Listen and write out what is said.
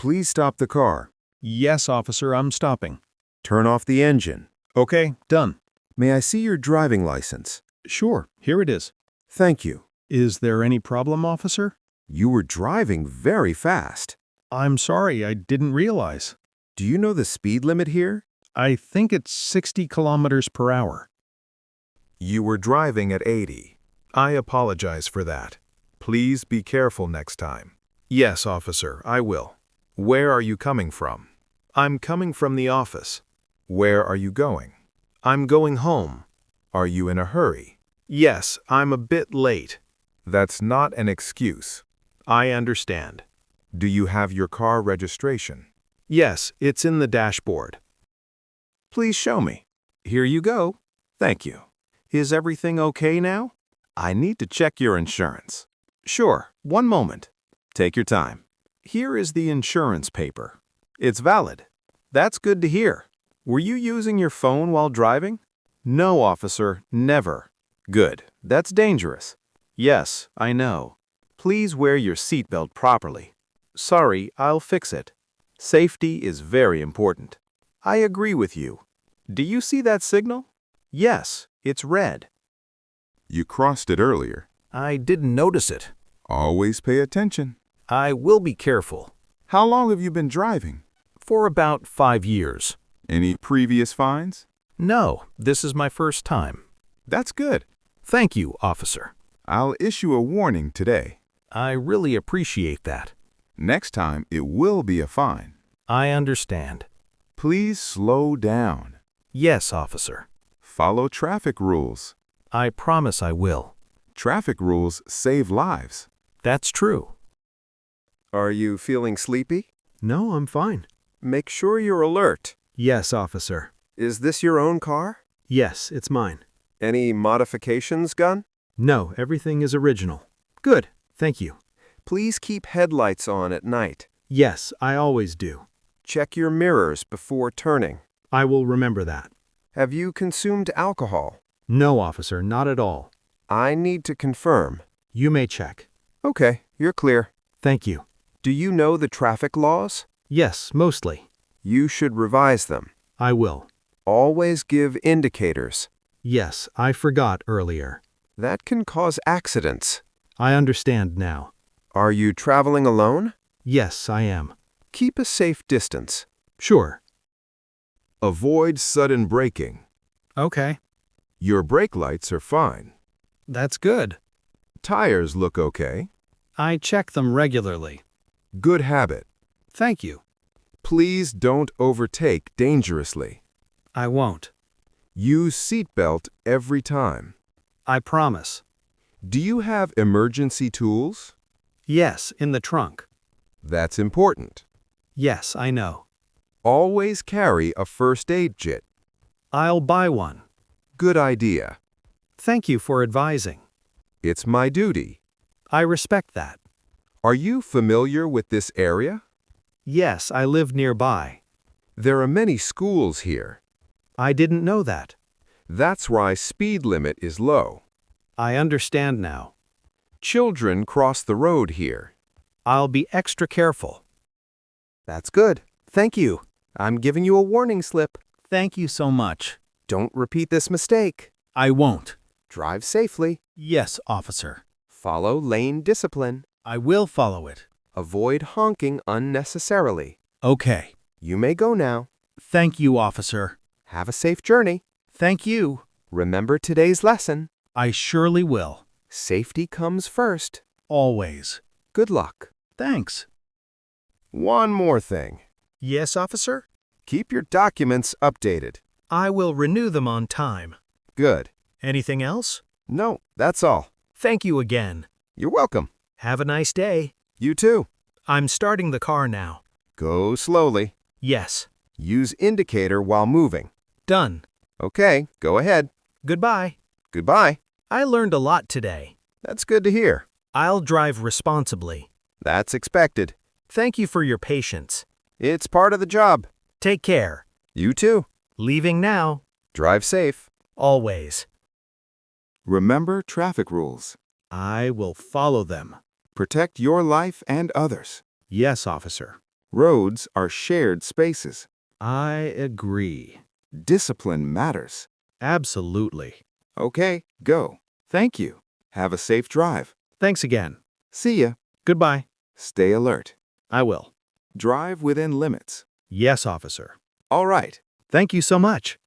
Please stop the car. Yes, officer, I'm stopping. Turn off the engine. Okay, done. May I see your driving license? Sure, here it is. Thank you. Is there any problem, officer? You were driving very fast. I'm sorry, I didn't realize. Do you know the speed limit here? I think it's 60 kilometers per hour. You were driving at 80. I apologize for that. Please be careful next time. Yes, officer, I will. Where are you coming from? I'm coming from the office. Where are you going? I'm going home. Are you in a hurry? Yes, I'm a bit late. That's not an excuse. I understand. Do you have your car registration? Yes, it's in the dashboard. Please show me. Here you go. Thank you. Is everything okay now? I need to check your insurance. Sure, one moment. Take your time. Here is the insurance paper. It's valid. That's good to hear. Were you using your phone while driving? No, officer, never. Good. That's dangerous. Yes, I know. Please wear your seatbelt properly. Sorry, I'll fix it. Safety is very important. I agree with you. Do you see that signal? Yes, it's red. You crossed it earlier. I didn't notice it. Always pay attention. I will be careful. How long have you been driving? For about 5 years. Any previous fines? No, this is my first time. That's good. Thank you, officer. I'll issue a warning today. I really appreciate that. Next time, it will be a fine. I understand. Please slow down. Yes, officer. Follow traffic rules. I promise I will. Traffic rules save lives. That's true. Are you feeling sleepy? No, I'm fine. Make sure you're alert. Yes, officer. Is this your own car? Yes, it's mine. Any modifications, Gun? No, everything is original. Good, thank you. Please keep headlights on at night. Yes, I always do. Check your mirrors before turning. I will remember that. Have you consumed alcohol? No, officer, not at all. I need to confirm. You may check. Okay, you're clear. Thank you. Do you know the traffic laws? Yes, mostly. You should revise them. I will. Always give indicators. Yes, I forgot earlier. That can cause accidents. I understand now. Are you traveling alone? Yes, I am. Keep a safe distance. Sure. Avoid sudden braking. Okay. Your brake lights are fine. That's good. Tires look okay. I check them regularly. Good habit. Thank you. Please don't overtake dangerously. I won't. Use seatbelt every time. I promise. Do you have emergency tools? Yes, in the trunk. That's important. Yes, I know. Always carry a first aid kit. I'll buy one. Good idea. Thank you for advising. It's my duty. I respect that. Are you familiar with this area? Yes, I live nearby. There are many schools here. I didn't know that. That's why speed limit is low. I understand now. Children cross the road here. I'll be extra careful. That's good. Thank you. I'm giving you a warning slip. Thank you so much. Don't repeat this mistake. I won't. Drive safely. Yes, officer. Follow lane discipline. I will follow it. Avoid honking unnecessarily. Okay. You may go now. Thank you, officer. Have a safe journey. Thank you. Remember today's lesson. I surely will. Safety comes first. Always. Good luck. Thanks. One more thing. Yes, officer? Keep your documents updated. I will renew them on time. Good. Anything else? No, that's all. Thank you again. You're welcome. Have a nice day. You too. I'm starting the car now. Go slowly. Yes. Use indicator while moving. Done. Okay, go ahead. Goodbye. Goodbye. I learned a lot today. That's good to hear. I'll drive responsibly. That's expected. Thank you for your patience. It's part of the job. Take care. You too. Leaving now. Drive safe. Always. Remember traffic rules. I will follow them. Protect your life and others. Yes, officer. Roads are shared spaces. I agree. Discipline matters. Absolutely. Okay, go. Thank you. Have a safe drive. Thanks again. See ya. Goodbye. Stay alert. I will. Drive within limits. Yes, officer. All right. Thank you so much.